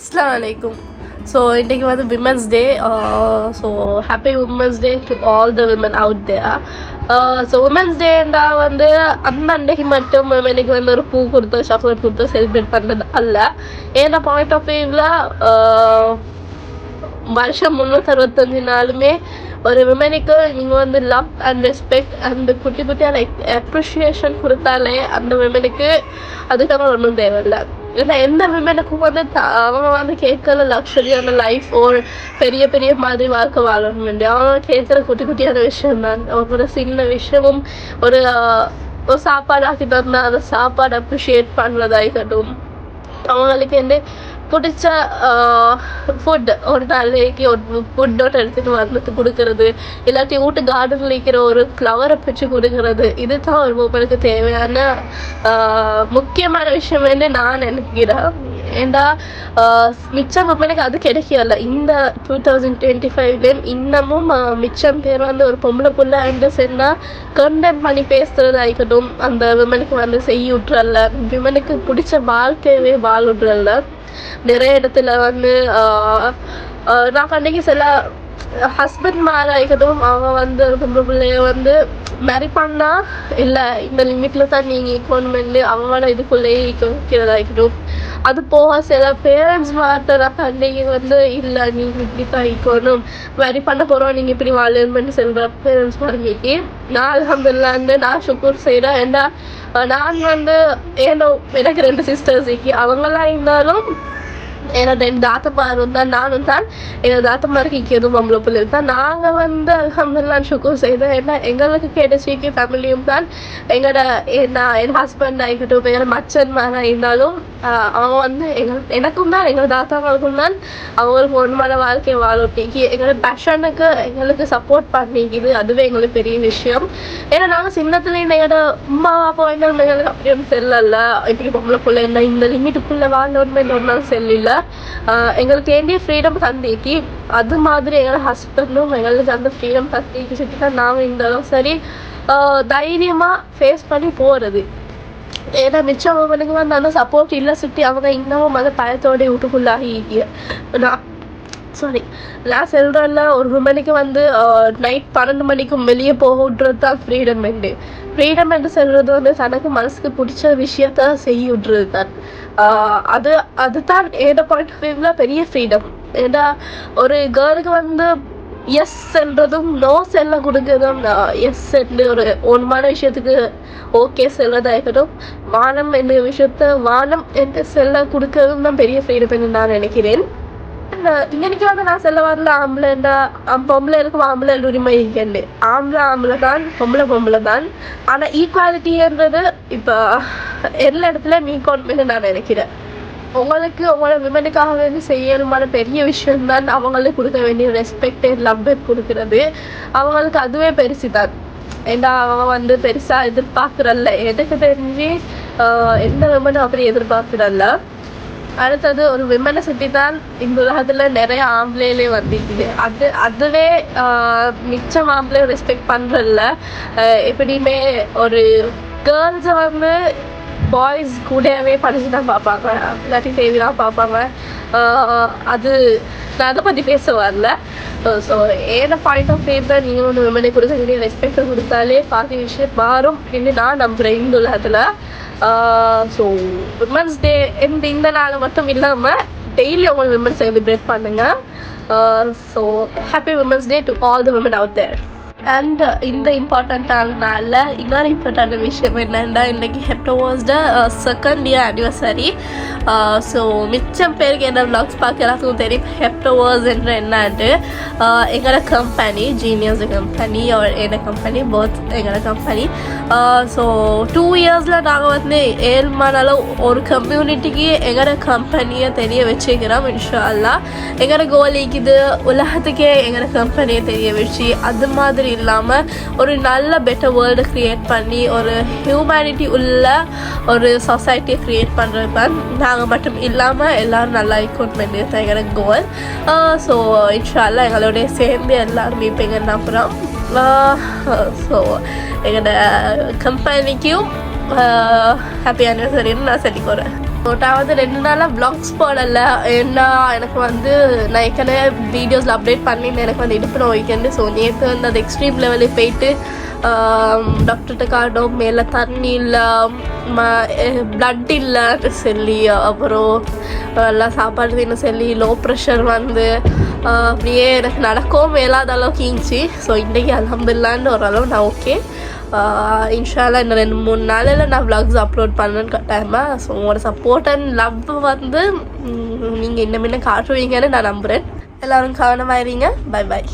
Assalamu alaikum. So இன்னைக்கு வந்து Women's Day. So happy Women's Day to all the women out there. So Women's Day வந்து அந்த அன்னைக்கு மட்டும் womenக்கு வந்து ஒரு பூ கொடுத்து சாக்லேட் கொடுத்து செலிப்ரேட் பண்ணுறது அல்ல. ஏன்னா பாயிண்ட் ஆஃப் வியூவில் வருஷம் 365 நாளுமே ஒரு விமனுக்கு நீங்கள் வந்து லவ் அண்ட் ரெஸ்பெக்ட் அந்த குட்டி குட்டியான அப்ரிஷியேஷன் கொடுத்தாலே அந்த விமனுக்கு அதுக்காக ஒன்றும் தேவையில்லை. ஏன்னா எந்த விமனுக்கும் வந்து அவங்க வந்து கேட்குற லக்ஸரியான லைஃப் ஒரு பெரிய பெரிய மாதிரி வாழ்க்கை வாழணும் வேண்டிய அவங்க கேட்குற குட்டி குட்டியான விஷயம் தான். ஒரு சின்ன விஷயமும் ஒரு சாப்பாடு ஆக்கி தந்தா அந்த சாப்பாடு அப்ரிஷியேட் பண்ணுறதாகட்டும், அவங்களுக்கு வந்து பிடிச்ச ஃபுட் ஒரு நாளைக்கு ஒரு ஃபுட்டோட எடுத்துகிட்டு வந்து கொடுக்கறது, இல்லாட்டி வீட்டு கார்டனில் இருக்கிற ஒரு ஃப்ளவரை பிடிச்சி கொடுக்கறது, இதுதான் ஒரு உமனுக்கு தேவையான முக்கியமான விஷயம் என்று நான் நினைக்கிறேன். ஏண்டா மிச்சம் உமனுக்கு அது கிடைக்கல. இந்த 2025 இன்னமும் மிச்சம் பேர் வந்து ஒரு பொம்பளை புள்ள அண்டு சொன்னால் கண்டென்ட் பண்ணி பேசுறது ஆகிக்கட்டும், அந்த விமனுக்கு வந்து செய்ய விட்றல, விமனுக்கு பிடிச்ச வாழ்க்கையவே வாழ விட்றல. நிறைய இடத்துல வந்து நான் அன்றைக்கி சில ஹஸ்பண்ட் மேலே ஆகிக்கட்டும், அவங்க வந்து பொம்பளை பிள்ளைய வந்து மேரி பண்ணால் இல்லை இந்த லிமிட்டில் தான் நீங்கள் ஈக்கணுமெண்டு அவங்களோட இதுக்குள்ளேயே ஈக்கிறதாகிக்கட்டும். அது போக சில பேரண்ட்ஸ் மாட்ட அன்றைக்கி வந்து இல்லை நீங்கள் இப்படி தான் ஈக்கணும், மேரி பண்ண போகிறோம் நீங்கள் இப்படி வாழணுமென்னு சொல்கிற பேரண்ட்ஸ் மாதிரிக்கு நான் அல்ஹம்துலில்லாஹ் நான் ஷுக்கூர் செய்கிறேன். ஏன்னா நான் வந்து எனக்கு 2 சிஸ்டர்ஸ் இருக்கு. அவங்களாம் இருந்தாலும் ஏன்னா 2 தாத்தமாரும் தான், நானும் தான். எங்கள் தாத்தமாருக்கு இக்கதும் பொம்பளை பிள்ளை தான். நாங்கள் வந்து அல்ஹம்துலில்லாஹ் ஷுக்கூர் செய்தோம். ஏன்னா எங்களுக்கு கிடைச்சிக்கு ஃபேமிலியும் தான். என் ஹஸ்பண்ட் ஆகிக்கட்டும், எங்கள் மச்சன்மாராக இருந்தாலும் அவங்க வந்து எனக்கும் தான் எங்கள் தாத்தாங்களுக்கும் தான் அவங்களுக்கு ஒன்றுமான வாழ்க்கையை வாழட்டிக்கு எங்களோட பேஷனுக்கு எங்களுக்கு சப்போர்ட் பண்ணிக்குது. அதுவே எங்களுக்கு பெரிய விஷயம். ஏன்னா நாங்கள் சின்னத்துலேருந்து எங்களோட அம்மா அப்பா எங்களுக்கு அப்படியும் செல்லல, இப்படி பொம்பளை பிள்ளை என்ன இந்த லிமிட்டுக்குள்ளே வாழணுமே ஒரு நாள் செல்லல. எங்களுக்கு வேண்டிய ஃப்ரீடம் தந்திக்கு, அது மாதிரி எங்களோட ஹஸ்பண்டும் எங்களுக்கு அந்த ஃப்ரீடம் தந்திக்கு சுற்றி தான் நாங்கள் இருந்தாலும் சரி தைரியமாக ஃபேஸ் பண்ணி போகிறது. ஏன்னா மிச்சம் அவனுக்கு வந்து அந்த சப்போர்ட் இல்லை சுற்றி அவங்க இன்னமும் அந்த பயத்தோடைய வீட்டுக்குள்ளாகி நான் சொல்கிறேன்ல, ஒரு விமனுக்கு வந்து நைட் 12 மணிக்கும் வெளியே போக விட்றது தான் ஃப்ரீடம் என்று. ஃப்ரீடம் என்று சொல்கிறது வந்து தனக்கு மனசுக்கு பிடிச்ச விஷயத்த செய்ய விட்றது தான். அதுதான் ஏதோ பாயிண்ட் ஆஃப் வியூவில் பெரிய ஃப்ரீடம். ஏன்னா ஒரு கேர்ளுக்கு வந்து எஸ் என்றதும் நோ செல்ல கொடுக்கறதும், எஸ் என்று ஒரு ஒன்றுமான விஷயத்துக்கு ஓகே செல்லதாகட்டும், வானம் என்ற விஷயத்த வானம் என்று செல்ல கொடுக்கறதும் தான் பெரிய ஃப்ரீடம் என்று நான் நினைக்கிறேன். இன்னைக்கு வந்து நான் சொல்ல வரல ஆம்பளைண்டா பொம்பளை இருக்கும் ஆம்பளை உரிமை இருக்கேன். ஆம்பளை தான், பொம்பளை தான். ஆனால் ஈக்குவாலிட்டின்றது இப்போ எல்லா இடத்துல நீக்கணும்னு நான் நினைக்கிறேன். உங்களுக்கு உங்களோட விமனுக்காக வேண்டி செய்யணுமான பெரிய விஷயம் தான் அவங்களுக்கு கொடுக்க வேண்டிய ரெஸ்பெக்ட் லவ் கொடுக்கறது. அவங்களுக்கு அதுவே பெருசு தான். ஏன்னா அவங்க வந்து பெருசாக எதிர்பார்க்குறல்ல. எனக்கு தெரிஞ்சு எந்த விமனும் அப்படி எதிர்பார்க்குறல்ல. அடுத்தது ஒரு விமனை சுற்றி தான் இந்த உலகத்தில் நிறைய ஆம்பளையிலே வந்துருக்குது. அதுவே மிச்சம் ஆம்பளை ரெஸ்பெக்ட் பண்ணுறதில்ல. எப்படியுமே ஒரு கேர்ள்ஸை வந்து பாய்ஸ் கூடவே படிச்சு தான் பார்ப்பாங்க, இல்லாட்டி தேவி தான் பார்ப்பாங்க. அது நான் அதை பற்றி பேச வரல. ஸோ ஏன்னா பாயிண்ட் ஆஃப் வியூ தான் நீங்கள் ஒன்று விமனை கொடுக்க ரெஸ்பெக்டை கொடுத்தாலே பாதி விஷயம் மாறும் என்று நான் நம்புகிறேன் இந்த உலகத்தில். ஸோ விமன்ஸ் டே இந்த நாள் மட்டும் இல்லாமல் டெய்லி அவங்க விமன் செலிப்ரேட் பண்ணுங்கள். So happy women's day to all the women out there. And இந்த இம்பார்ட்டண்ட்டான நாளில் இன்னொரு இம்பார்ட்டண்ட் விஷயம் என்னென்னா, இன்றைக்கி ஹெப்டோவாஸ்ட 2nd year anniversary. ஸோ மிச்சம் பேருக்கு என்ன விளாக்ஸ் பார்க்க எல்லாத்துக்கும் தெரியும் ஹெப்டோவாஸ் என்ற என்னான்ட்டு. எங்களோட கம்பெனி ஜீனியஸ் கம்பெனி என்ன கம்பெனி போத் எங்களோட கம்பெனி. ஸோ 2 yearsல நாங்கள் வந்து 7 மாதம் ஒரு கம்யூனிட்டிக்கு எங்களோட கம்பெனியை தெரிய வச்சுக்கிறோம். இன்ஷா அல்லாஹ் எங்களோட கோல் இருக்குது உலகத்துக்கே எங்களோட கம்பெனியை தெரிய வச்சு, அது மாதிரி இல்லாமல் ஒரு நல்ல பெட்டர் வேர்ல்டை க்ரியேட் பண்ணி ஒரு ஹியூமனிட்டி உள்ள ஒரு சொசைட்டியை க்ரியேட் பண்ணுறது தான். நாங்கள் மட்டும் இல்லாமல் எல்லோரும் நல்லா இருக்கணும் தான் எங்களோட கோல். ஸோ இன்ஷா அல்லாஹ் எங்களோடைய சேர்ந்து எல்லாருமே இப்போ எங்கே நம்புகிறோம். ஸோ எங்களோட கம்பெனிக்கும் ஹாப்பி ஆனிவர்சரின்னு நான் சொல்லிக்கிறேன். அதாவது 2 நாளாக vlogs போடலை. ஏன்னா எனக்கு வந்து நான் ஏற்கனவே வீடியோஸில் அப்டேட் பண்ணியிருந்தேன். எனக்கு வந்து இடுப்பு நோய்க்குன்னு. ஸோ நேற்று வந்து அது எக்ஸ்ட்ரீம் லெவலுக்கு போயிட்டு டாக்டர்கிட்ட காட்டும், மேலே தண்ணி இல்லை, பிளட் இல்லைன்னு சொல்லி, அப்புறம் எல்லாம் சாப்பாடு தின்னு சொல்லி லோ ப்ரெஷர் வந்து அப்படியே எனக்கு நடக்கவும் மேலாத அளவுக்கு இருந்துச்சு. ஸோ இன்றைக்கி அல்ஹம்துலில்லாஹ்னு ஓரளவு நான் ஓகே. இன்ஷால்லா இன்னும் 2-3 நாளில் நான் vlogs அப்லோட் பண்ணேன்னு கட்டாயமாக. ஸோ உங்களோட சப்போர்ட் அண்ட் லவ் வந்து நீங்கள் இன்னும் காட்டுவீங்கன்னு நான் நம்புகிறேன். எல்லோரும் கவனமாக இருங்க. Bye bye.